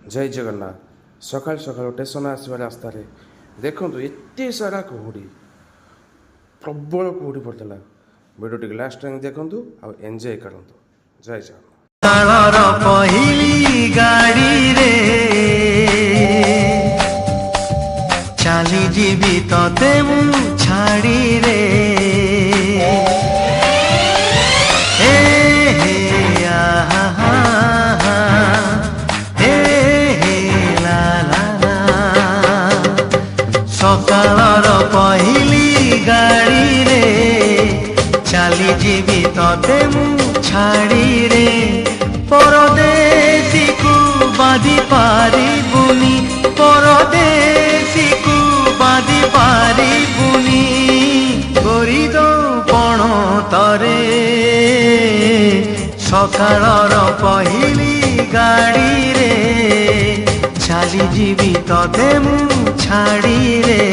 जय जगन्नाथ सकाल सकाल स्टेशन आसवा रास्तार देखु एत सारा कुहुड़ी प्रबल कुहुड़ी पड़ता वीडियो टी लास्ट टाइम देखु आ एंजॉय करंतु। जय जगन्नाथ। पहली गाड़ी रे चाली जीवी ते मु छाड़ी रे सकालर पहली गाड़ी रे चाली जीवी ते मु छाड़ी रे परदेसी को बाधी पारी बुनी परदेसी को बाधी पारी बुनी करी दो पण तरे सकालर पहली गाड़ी रे चाली जीवी ते मु छाड़ी रे।